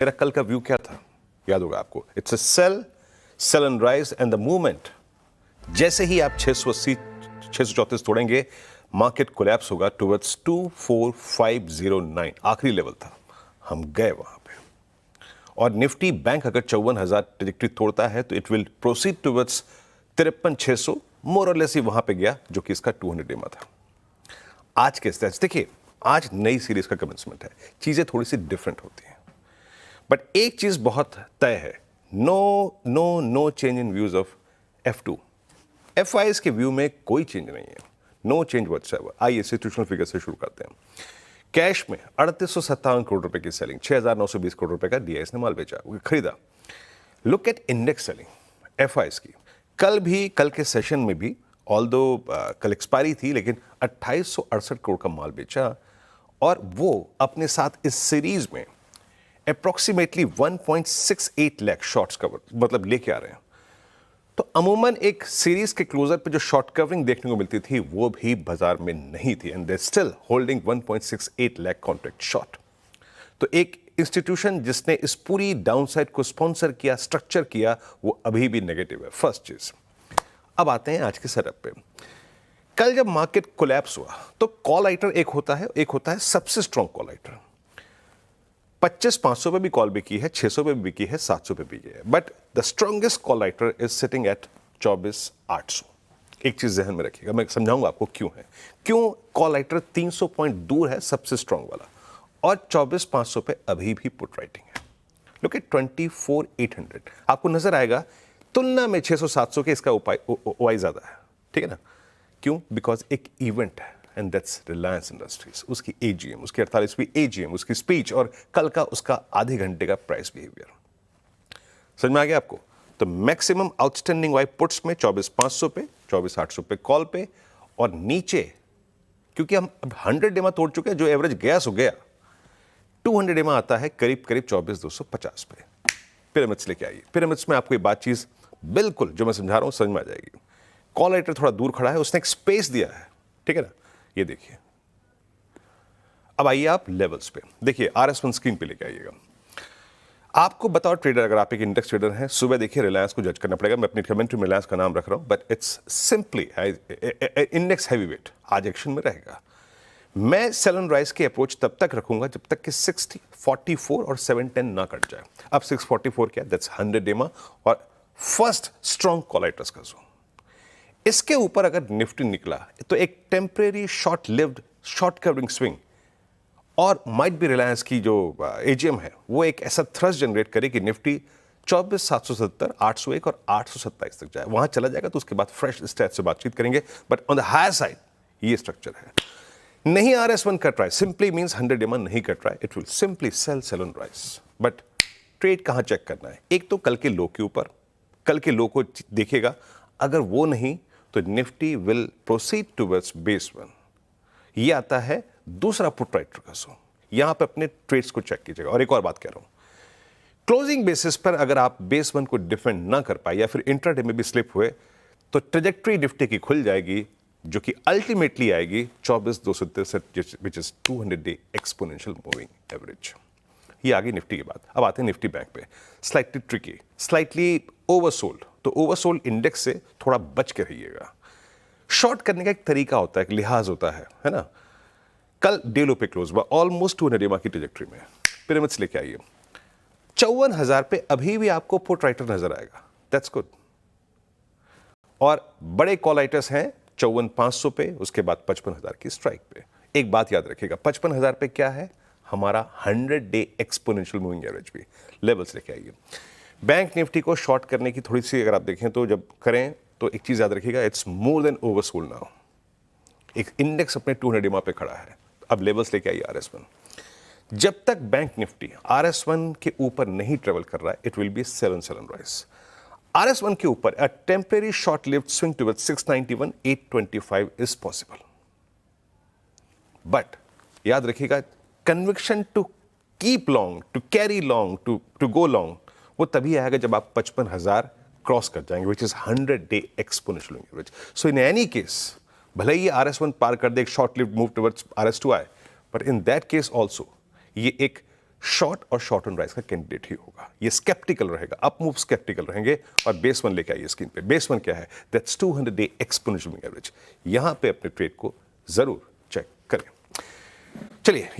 मेरा कल का व्यू क्या था याद होगा आपको, it's a sell, sell and rise and the movement जैसे ही आप 680 634 तोड़ेंगे मार्केट कोलैप्स होगा टुवर्ड्स 24509 आखिरी लेवल था, हम गए वहां पे। और निफ्टी बैंक अगर 54,000 ट्रेजेक्टरी तोड़ता है तो इट विल प्रोसीड टुवर्ड्स 53,600 मोर और लेस ही वहां पे गया जो कि इसका 200 डेमा था। आज के स्टेज देखिए, आज नई सीरीज का कमेंसमेंट है, चीजें थोड़ी सी डिफरेंट होती हैं, बट एक चीज बहुत तय है, no change in views of F2। FIs के व्यू में कोई चेंज नहीं है, नो चेंज व्हाटसएवर। आइए इंस्टीट्यूशनल फिगर से शुरू करते हैं। कैश में 3857 करोड़ रुपए की सेलिंग, 6,920 करोड़ रुपए का DIS ने माल बेचा, खरीदा। Look at index selling FIs की, कल के सेशन में भी ऑल्दो कल एक्सपायरी थी लेकिन 2868 करोड़ का माल बेचा और वो अपने साथ इस सीरीज में अप्रोक्सीमेटली 1.68 लाख शॉर्ट्स कवर मतलब लेके आ रहे हैं। तो अमूमन एक सीरीज के क्लोजर पे जो शॉर्ट कवरिंग देखने को मिलती थी वो भी बाजार में नहीं थी and they still holding 1.68 lakh contract short. तो एक इंस्टीट्यूशन जिसने इस पूरी डाउनसाइड को स्पॉन्सर किया, स्ट्रक्चर किया, वो अभी भी नेगेटिव है। फर्स्ट चीज। अब आते हैं आज के सेटअप पे। कल जब मार्केट कोलैप्स हुआ तो कॉल राइटर एक होता है सबसे स्ट्रॉन्ग कॉल राइटर। 25,500 पे भी कॉल बिकी है, 600 पे भी बिकी है, 700 पे भी बिकी है, but the strongest call writer is sitting at 24,800। एक चीज जहन में रखिएगा, मैं समझाऊंगा आपको क्यों है, क्यों कॉल राइटर 300 पॉइंट दूर है सबसे स्ट्रॉन्ग वाला और 24,500 पे अभी भी पुट राइटिंग है। लुक एट 24,800, आपको नजर आएगा तुलना में 600-700 के इसका उपाय ज्यादा है, ठीक है ना? क्यों? बिकॉज एक इवेंट है एंड दैट्स रिलायंस इंडस्ट्रीज, उसकी AGM, उसकी 48वीं AGM, उसकी स्पीच और कल का उसका आधे घंटे का प्राइस बिहेवियर। समझ में आ गया आपको? तो मैक्सिमम आउटस्टैंडिंग वाई पुट्स में 24,500 पे, 24,800 पे कॉल पे और नीचे क्योंकि हम 100 डेमा तोड़ चुके हैं, जो एवरेज गया सो गया, 200 डेमा आता है करीब 24,250 पे। पिरामिड्स लेके आइए। पिरामिड्स में आपको ये बात चीज बिल्कुल जो मैं समझा रहा हूं समझ में आ जाएगी। कॉल राइटर थोड़ा दूर खड़ा है, उसने एक स्पेस दिया है, ठीक है ना? ये देखिए। अब आइए आप लेवल्स पे देखिए, RS1 स्क्रीन पे लेके आइएगा। आपको बताओ ट्रेडर, अगर आप एक इंडेक्स ट्रेडर हैं, सुबह देखिए रिलायंस को जज करना पड़ेगा। मैं अपनी कमेंट्री में रिलायंस का नाम रख रहा हूं, but it's simply index heavyweight आज एक्शन में रहेगा। मैं सेल एंड राइज की अप्रोच तब तक रखूंगा जब तक कि 644 और 710 ना कट जाए। अब 644 क्या, दैट्स 100 डेमा और फर्स्ट स्ट्रॉन्ग कॉल राइटर्स का जोन। इसके ऊपर अगर निफ्टी निकला तो एक temporary short lived short covering swing और माइट बी रिलायंस की जो AGM है वो एक ऐसा थ्रस्ट जनरेट करे कि निफ्टी 24,770, 801 और 827 तक जाए। वहां चला जाएगा तो उसके बाद फ्रेश स्टैट से बातचीत करेंगे, but on the higher side ये स्ट्रक्चर है। नहीं RS1 कट रहा है, सिंपली मींस 100 डेमा नहीं कट रहा है, it will simply sell and rise. But trade कहां चेक करना है? एक तो कल के लो के ऊपर, कल के लो को देखेगा, अगर वो नहीं तो Nifty will proceed towards base 1। ये आता है दूसरा पुट राइटर का जोन। यहां पे अपने ट्रेड्स को चेक कीजिएगा। और एक और बात कह रहा हूं, क्लोजिंग बेसिस पर अगर आप बेस 1 को डिफेंड ना कर पाए या फिर इंट्राडे में भी स्लिप हुए तो ट्रेजेक्टरी निफ्टी की खुल जाएगी जो कि अल्टीमेटली आएगी 24,263 which is 200 day exponential moving average. ये आ गई निफ्टी की बात। अब आते हैं निफ्टी बैंक पे। स्लाइटली ट्रिकी, स्लाइटली ओवरसोल्ड, तो ओवरसोल्ड इंडेक्स से थोड़ा बच के रहिएगा। शॉर्ट करने का एक तरीका होता है, एक लिहाज होता है ना? कल डे लो पे क्लोज हुआ ऑलमोस्ट 200 डेमा की ट्रेजेक्टरी में। पिरामिड्स लेके आइए, 54,000 पे अभी भी आपको पुट राइटर नजर आएगा, दैट्स गुड। और बड़े कॉल राइटर्स हैं 54,500 पे, उसके बाद 55,000 की स्ट्राइक पे। एक बात याद रखिएगा, 55,000 पे क्या है? हमारा 100 डे एक्सपोनेंशियल मूविंग एवरेज भी। लेवल्स लेके आइए। बैंक निफ्टी को शॉर्ट करने की थोड़ी सी अगर आप देखें तो जब करें तो एक चीज याद रखिएगा, it's more than oversold now. एक इंडेक्स अपने 200 डेमा पे खड़ा है। अब लेवल्स लेके आइए RS1। जब तक बैंक निफ्टी RS1 के ऊपर नहीं ट्रेवल कर रहा है, it will be sell and rise. RS1 के ऊपर a temporary short lived swing towards 691, 825 is possible. But याद रखिएगा, conviction to keep long, to carry long, to go long, वो तभी आएगा जब आप 55,000 क्रॉस कर जाएंगे, which is 100 day exponential average. So in any case, भले ही RS1 पार कर दे, एक short lived move towards RS2 आए, but in that case also ये एक शॉर्ट और शॉर्ट ऑन राइज का कैंडिडेट ही होगा। ये स्केप्टिकल रहेगा, अप मूव स्केप्टिकल रहेंगे। और बेस 1 लेके आइए स्क्रीन पे। बेस 1 क्या है? That's 200 day exponential moving average. यहां पे अपने ट्रेड को जरूर चेक करें। चलिए